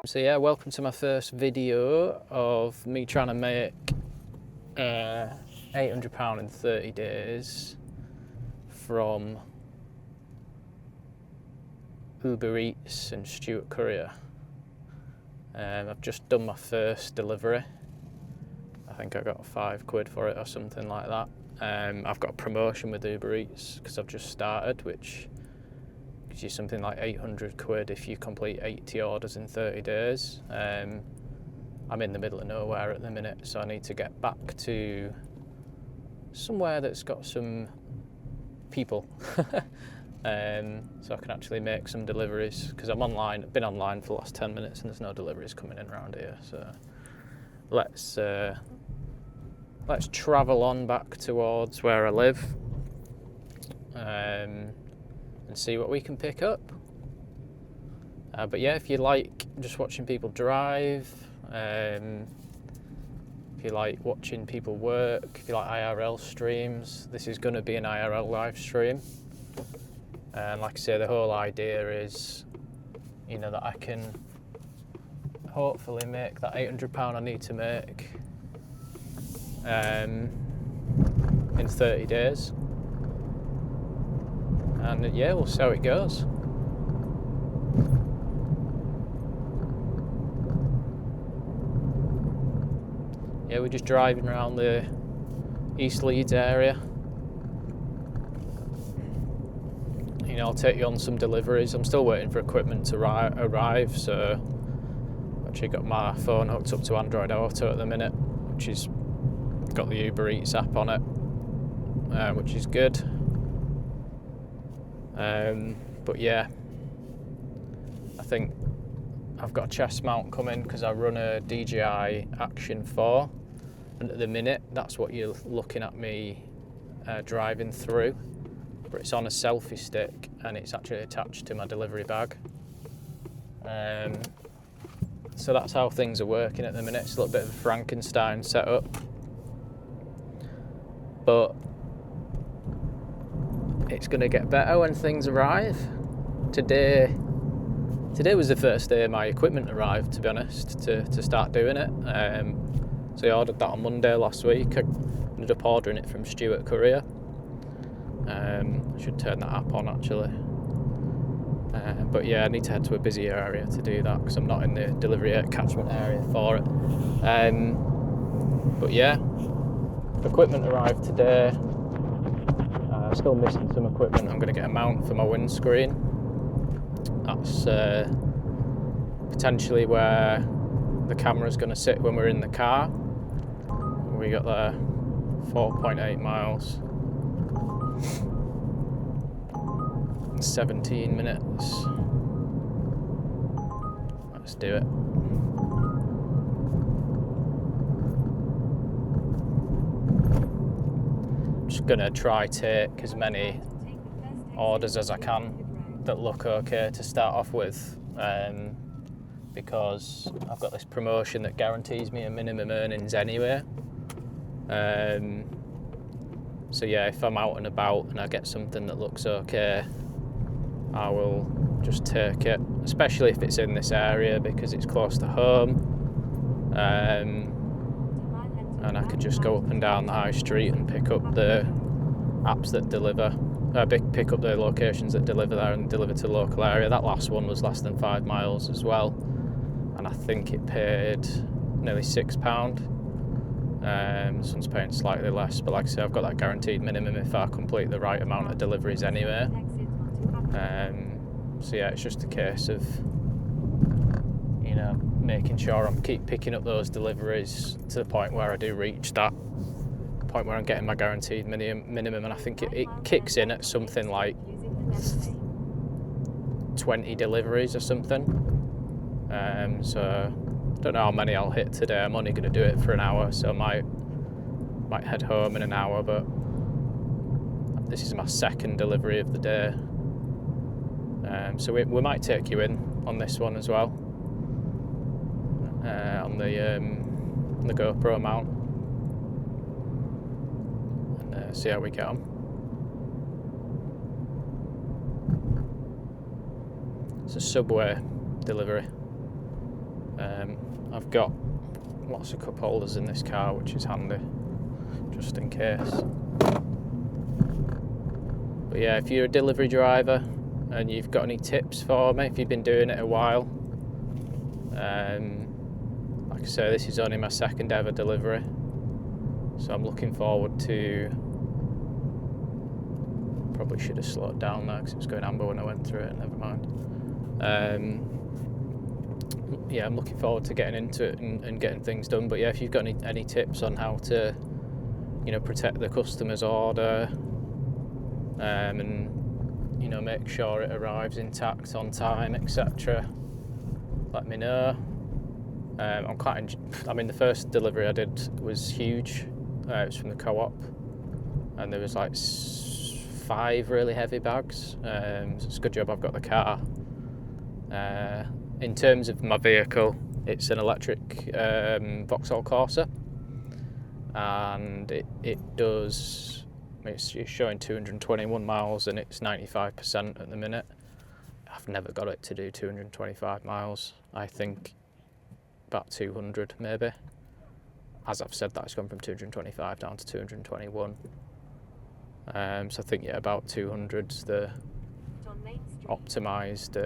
So yeah, welcome to my first video of me trying to make £800 in 30 days from Uber Eats and Stuart Courier. I've just done my first delivery. I think I got £5 for it or something like that. I've got a promotion with Uber Eats because I've just started, which gives you something like £800 if you complete 80 orders in 30 days. I'm in the middle of nowhere at the minute, so I need to get back to somewhere that's got some people so I can actually make some deliveries, because I'm online. I've been online for the last 10 minutes and there's no deliveries coming in around here. So let's travel on back towards where I live and see what we can pick up. But yeah, if you like just watching people drive, if you like watching people work, if you like IRL streams, this is going to be an IRL live stream. And like I say, the whole idea is, you know, that I can hopefully make that £800 I need to make in 30 days. And yeah, we'll see how it goes. Yeah, we're just driving around the East Leeds area. You know, I'll take you on some deliveries. I'm still waiting for equipment to arrive, so I've actually got my phone hooked up to Android Auto at the minute, which is got the Uber Eats app on it, which is good. But yeah, I think I've got a chest mount coming because I run a DJI Action 4, and at the minute that's what you're looking at me driving through, but it's on a selfie stick and it's actually attached to my delivery bag. So that's how things are working at the minute. It's a little bit of a Frankenstein setup, but it's going to get better when things arrive. Today was the first day my equipment arrived, to be honest, to start doing it. So I ordered that on Monday last week. I ended up ordering it from Stuart Courier. I should turn that app on actually. But yeah, I need to head to a busier area to do that because I'm not in the delivery catchment area for it. But yeah, equipment arrived today. Still missing some equipment. I'm going to get a mount for my windscreen. That's potentially where the camera's going to sit when we're in the car. We got there 4.8 miles, 17 minutes. Let's do it. Just gonna try take as many orders as I can that look okay to start off with, because I've got this promotion that guarantees me a minimum earnings anyway. So yeah, if I'm out and about and I get something that looks okay, I will just take it, especially if it's in this area because it's close to home. And I could just go up and down the high street and pick up the apps that deliver, pick up the locations that deliver there and deliver to the local area. That last one was less than 5 miles as well, and I think it paid nearly £6. This one's paying slightly less, but like I say, I've got that guaranteed minimum if I complete the right amount of deliveries anyway. So yeah, it's just a case of, you know, making sure I'm keep picking up those deliveries to the point where I do reach that point where I'm getting my guaranteed minimum, and I think it kicks in at something like 20 deliveries or something. So I don't know how many I'll hit today. I'm only going to do it for an hour, so I might head home in an hour, but this is my second delivery of the day. So we might take you in on this one as well, on the GoPro mount, and see how we get on. It's a Subway delivery. I've got lots of cup holders in this car, which is handy, just in case. But yeah, if you're a delivery driver and you've got any tips for me, if you've been doing it a while, like I say, this is only my second ever delivery, so I'm looking forward to. Probably should have slowed down there because it was going amber when I went through it. Never mind. Yeah, I'm looking forward to getting into it and getting things done. But yeah, if you've got any tips on how to, protect the customer's order, and make sure it arrives intact on time, etc., let me know. The first delivery I did was huge. It was from the co-op, and there was like 5 really heavy bags. So it's a good job I've got the car. In terms of my vehicle, it's an electric Vauxhall Corsa, and it does. It's showing 221 miles and it's 95% at the minute. I've never got it to do 225 miles. I think about 200 maybe. As I've said that, it's gone from 225 down to 221. So I think about 200's the optimised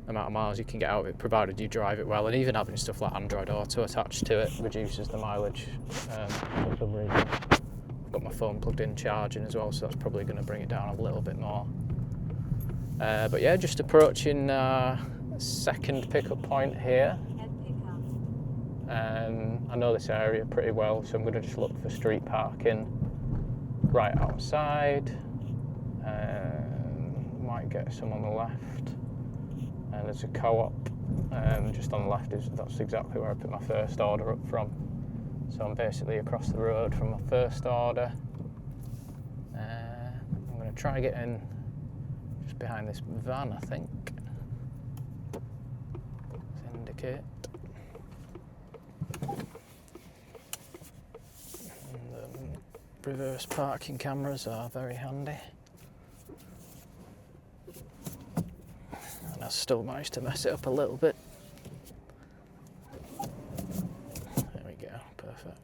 amount of miles you can get out of it, provided you drive it well. And even having stuff like Android Auto attached to it reduces the mileage for some reason. I've got my phone plugged in charging as well, so that's probably going to bring it down a little bit more. But yeah, just approaching second pickup point here. I know this area pretty well, so I'm going to just look for street parking right outside. Might get some on the left. And there's a co-op just on the left. That's exactly where I put my first order up from. So I'm basically across the road from my first order. I'm going to try and get in just behind this van, I think. Let's indicate. And the reverse parking cameras are very handy. And I still managed to mess it up a little bit. There we go, perfect.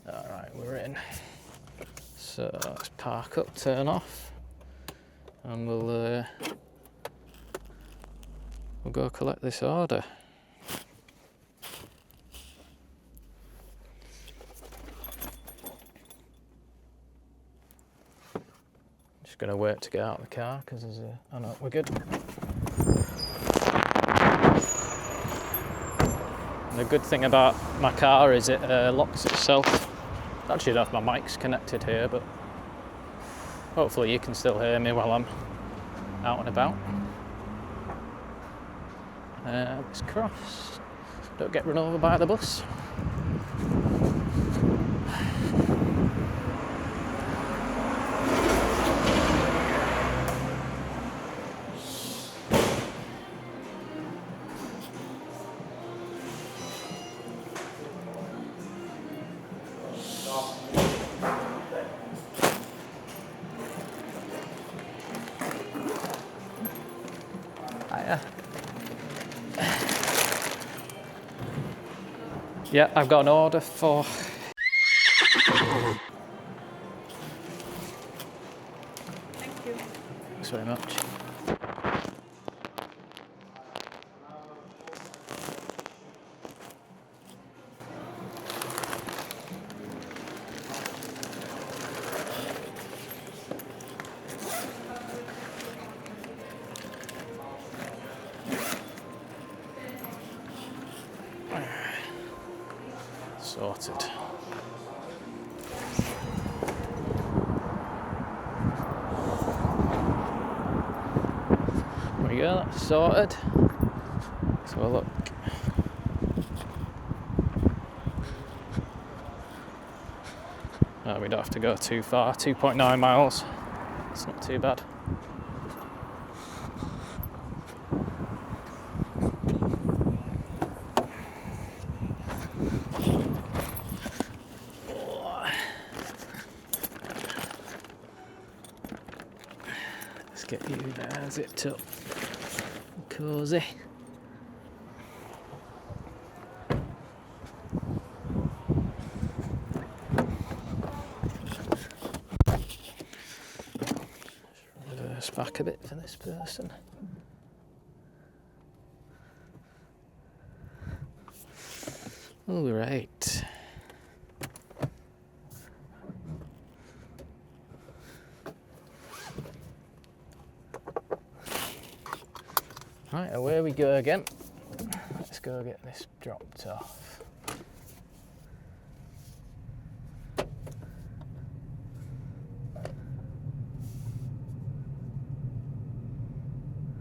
Alright, we're in. So let's park up, turn off, and we'll go collect this order. Just going to wait to get out of the car because there's a... Oh no, we're good. And the good thing about my car is it locks itself. Actually, I don't know if my mic's connected here, but hopefully you can still hear me while I'm out and about. Let's cross. Don't get run over by the bus. Yeah, I've got an order for... Thank you. Thanks very much. Sorted. There we go, that's sorted. Let's have a look. Oh, we don't have to go too far, 2.9 miles. It's not too bad. Let's get you there, zipped up, cosy. Reverse back a bit for this person. All right. Right, away we go again. Let's go get this dropped off.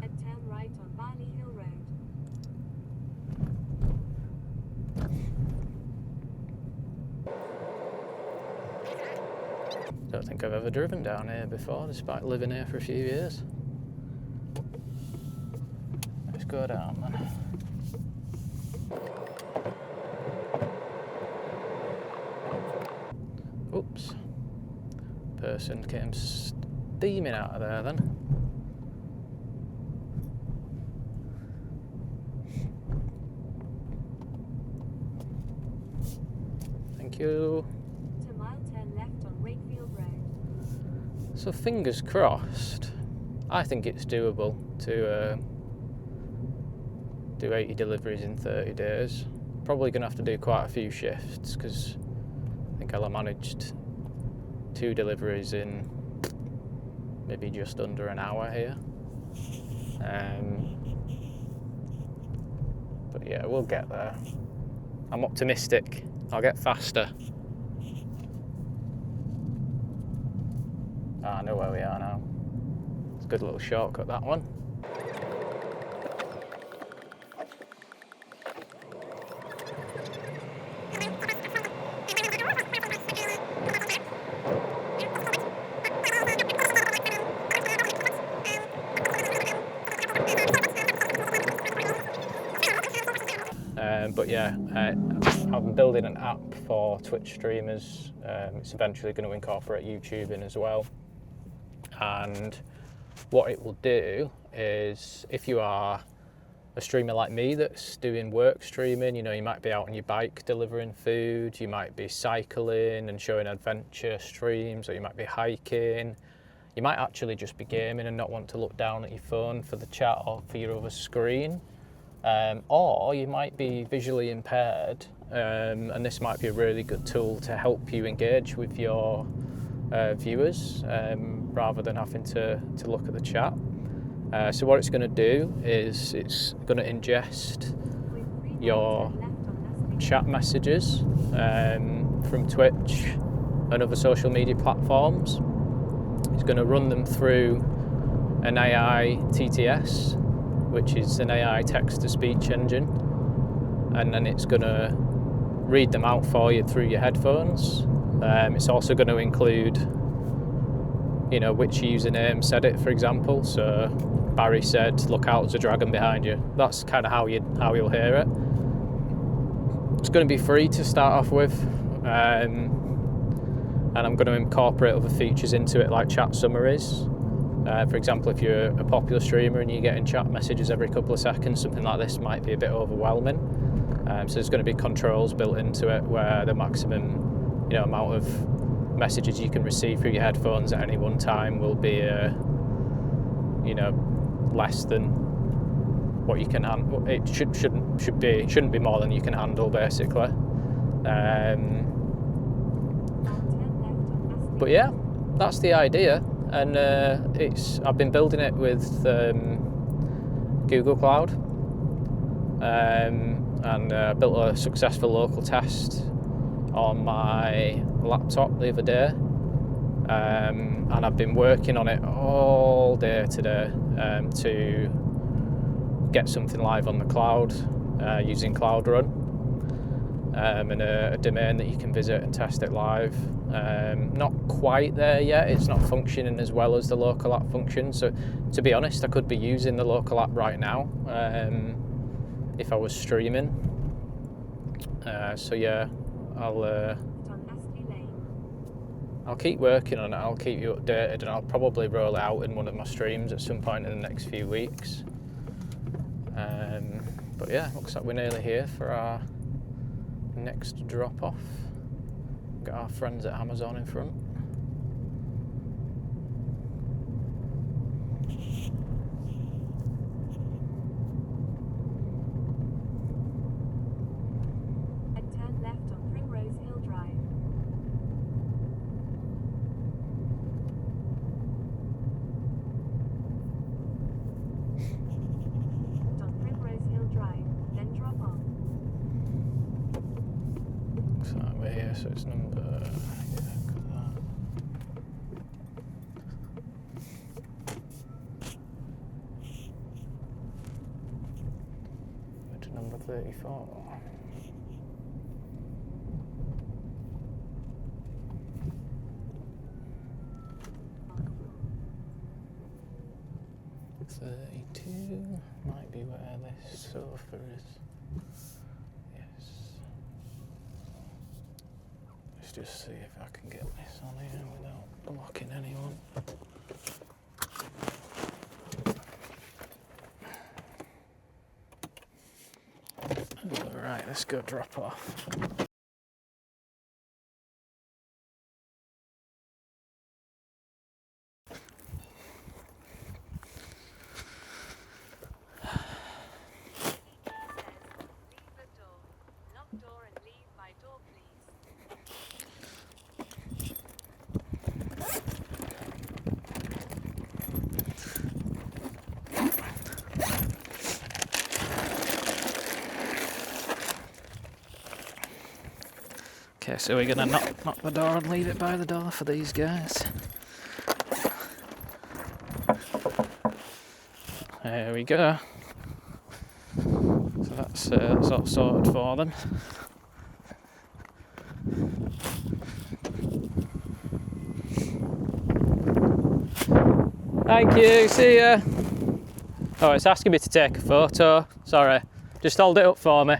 And turn right on Barley Hill Road. Don't think I've ever driven down here before, despite living here for a few years. Let's go down then. Oops. Person came steaming out of there then. Thank you. To mile turn left on Wakefield Road. So fingers crossed. I think it's doable to do 80 deliveries in 30 days. Probably going to have to do quite a few shifts because I think I'll have managed 2 deliveries in maybe just under an hour here. But yeah, we'll get there. I'm optimistic. I'll get faster. I know where we are now. It's a good little shortcut, that one. But yeah, I'm building an app for Twitch streamers. It's eventually going to incorporate YouTube in as well. And what it will do is, if you are a streamer like me that's doing work streaming, you know, you might be out on your bike delivering food, you might be cycling and showing adventure streams, or you might be hiking. You might actually just be gaming and not want to look down at your phone for the chat or for your other screen. Or you might be visually impaired, and this might be a really good tool to help you engage with your viewers rather than having to look at the chat. So what it's going to do is it's going to ingest your chat messages from Twitch and other social media platforms. It's going to run them through an AI TTS, which is an AI text-to-speech engine, and then it's going to read them out for you through your headphones. It's also going to include, you know, which username said it, for example. So Barry said, "Look out, there's a dragon behind you." That's kind of how you'll hear it. It's going to be free to start off with, and I'm going to incorporate other features into it, like chat summaries. For example, if you're a popular streamer and you're getting chat messages every couple of seconds, something like this might be a bit overwhelming. So there's going to be controls built into it where the maximum, you know, amount of messages you can receive through your headphones at any one time will be, you know, less than what you can handle. It shouldn't be more than you can handle, basically. But yeah, that's the idea. And I've been building it with Google Cloud, and built a successful local test on my laptop the other day, and I've been working on it all day today to get something live on the cloud using Cloud Run, and a domain that you can visit and test it live. Not quite there yet. It's not functioning as well as the local app functions. So to be honest, I could be using the local app right now if I was streaming. So yeah, I'll I'll keep working on it, I'll keep you updated, and I'll probably roll it out in one of my streams at some point in the next few weeks. But yeah, looks like we're nearly here for our next drop-off. Got our friends at Amazon in front. And turn left on Primrose Hill Drive. On Primrose Hill Drive, then drop off. Looks like we're here, so it's number... to number 34. Might be where this sofa is. Yes. Let's just see if I can get this on here without blocking anyone. Alright, let's go drop off. Okay, so we're gonna knock the door and leave it by the door for these guys. There we go. So that's all sorted for them. Thank you, see ya. Oh, it's asking me to take a photo. Sorry, just hold it up for me.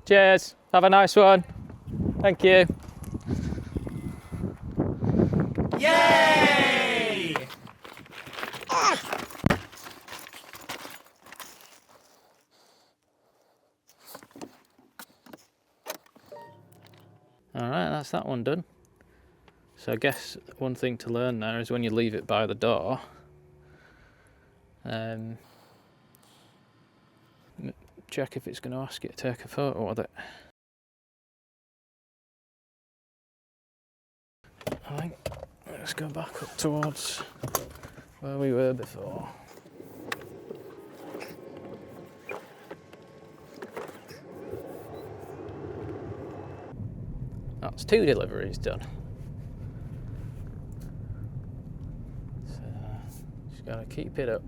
Cheers, have a nice one. Thank you. Yay! Alright, that's that one done. So I guess one thing to learn there is when you leave it by the door, check if it's going to ask you to take a photo of it. I think let's go back up towards where we were before. That's 2 deliveries done. So just gotta keep it up.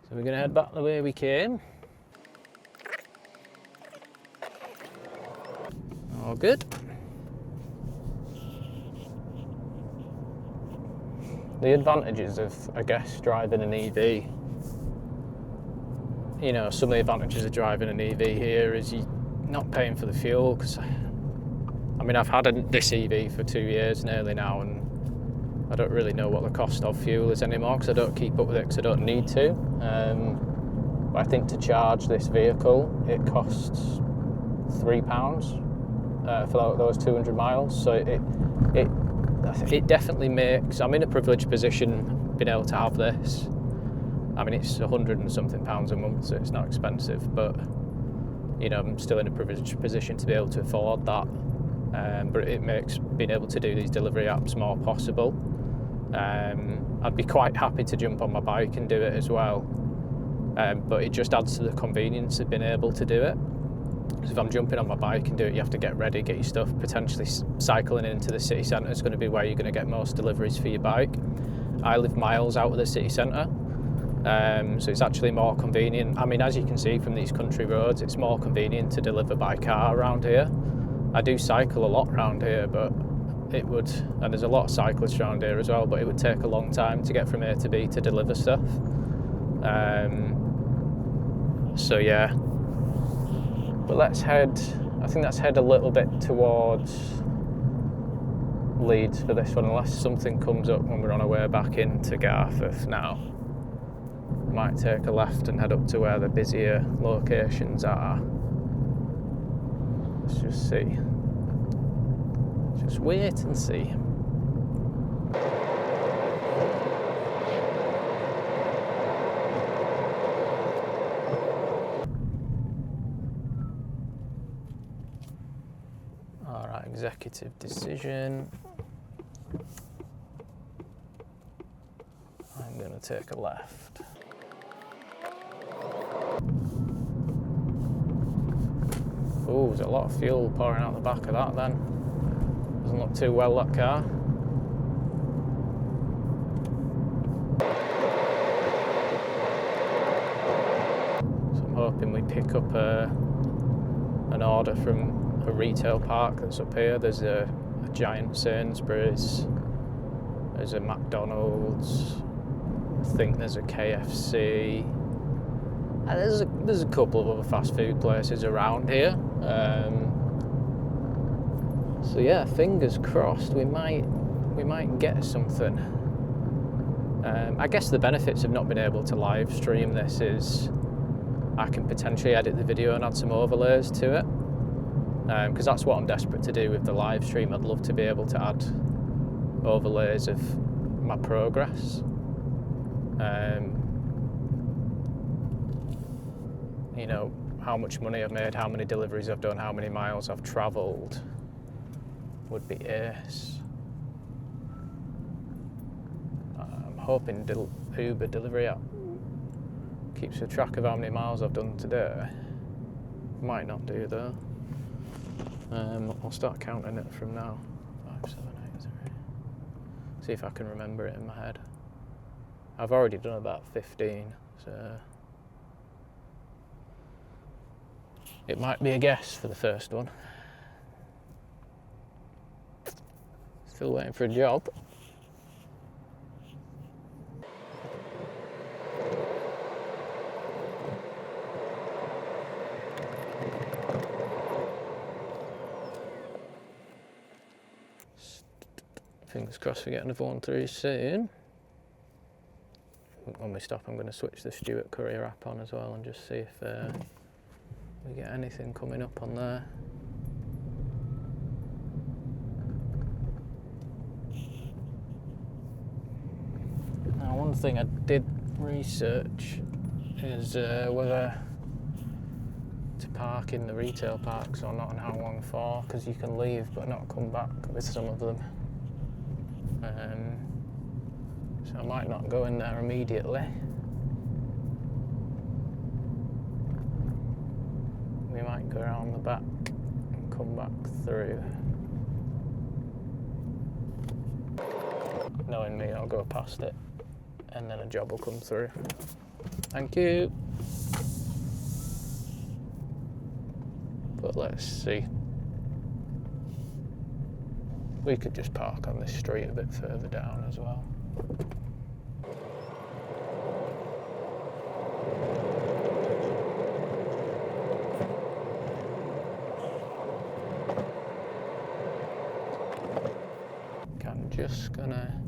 So we're gonna head back the way we came. All good. The advantages of, I guess, driving an EV, you know, some of the advantages of driving an EV here is you're not paying for the fuel, because, I mean, I've had this EV for 2 years nearly now, and I don't really know what the cost of fuel is anymore, because I don't keep up with it because I don't need to. But I think to charge this vehicle, it costs £3 for those 200 miles. So it definitely makes, I'm in a privileged position being able to have this. I mean, it's £100 and something a month, so it's not expensive, but you know, I'm still in a privileged position to be able to afford that. But it makes being able to do these delivery apps more possible. I'd be quite happy to jump on my bike and do it as well, but it just adds to the convenience of being able to do it. So if I'm jumping on my bike and do it, you have to get ready, get your stuff. Potentially cycling into the city centre is going to be where you're going to get most deliveries for your bike. I live miles out of the city centre, so it's actually more convenient. I mean, as you can see from these country roads, it's more convenient to deliver by car around here. I do cycle a lot around here, but it would, and there's a lot of cyclists around here as well, but it would take a long time to get from A to B to deliver stuff. So yeah, but let's head, I think let's head a little bit towards Leeds for this one, unless something comes up when we're on our way back into Garforth now. Might take a left and head up to where the busier locations are. Let's just see. Just wait and see. Alright, executive decision. I'm going to take a left. Oh, there's a lot of fuel pouring out the back of that then. Doesn't look too well, that car. So I'm hoping we pick up an order from a retail park that's up here. There's a giant Sainsbury's, there's a McDonald's, I think there's a KFC. There's a couple of other fast food places around here. So yeah, fingers crossed we might get something. I guess the benefits of not being able to live stream this is I can potentially edit the video and add some overlays to it, because that's what I'm desperate to do with the live stream. I'd love to be able to add overlays of my progress. You know, how much money I've made, how many deliveries I've done, how many miles I've travelled would be ace. I'm hoping Uber delivery app keeps a track of how many miles I've done today. Might not do though. I'll start counting it from now. 5, 7, 8, 3. See if I can remember it in my head. I've already done about 15, so it might be a guess for the first one. Still waiting for a job. Fingers crossed we get another one through soon. When we stop, I'm going to switch the Stuart Courier app on as well and just see if we get anything coming up on there. Now, one thing I did research is whether to park in the retail parks or not, and how long for, because you can leave but not come back with some of them. So I might not go in there immediately. We might go around the back and come back through. Knowing me, I'll go past it and then a job will come through. Thank you. But let's see. We could just park on this street a bit further down as well. I'm just gonna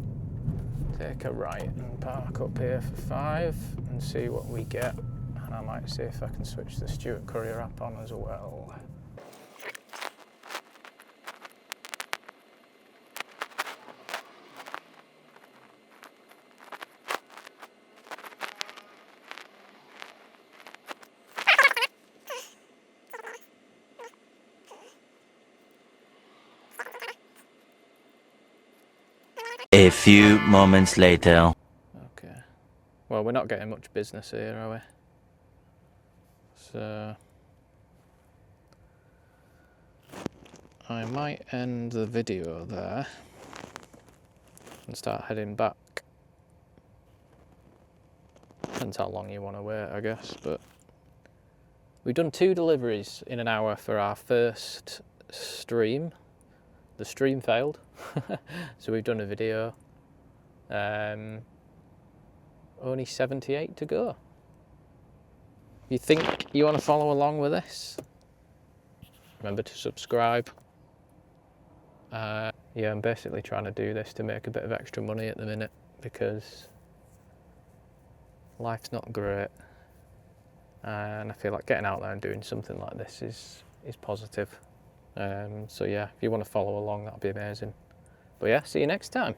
take a right and park up here for 5 and see what we get. And I might see if I can switch the Stuart Courier app on as well. A few moments later. Okay. Well, we're not getting much business here, are we? So I might end the video there and start heading back. Depends how long you want to wait, I guess, but we've done 2 deliveries in an hour for our first stream. The stream failed, so we've done a video. Only 78 to go. You think you want to follow along with this? Remember to subscribe. Yeah, I'm basically trying to do this to make a bit of extra money at the minute because life's not great, and I feel like getting out there and doing something like this is positive. So yeah, if you want to follow along, that'd be amazing. But yeah, see you next time.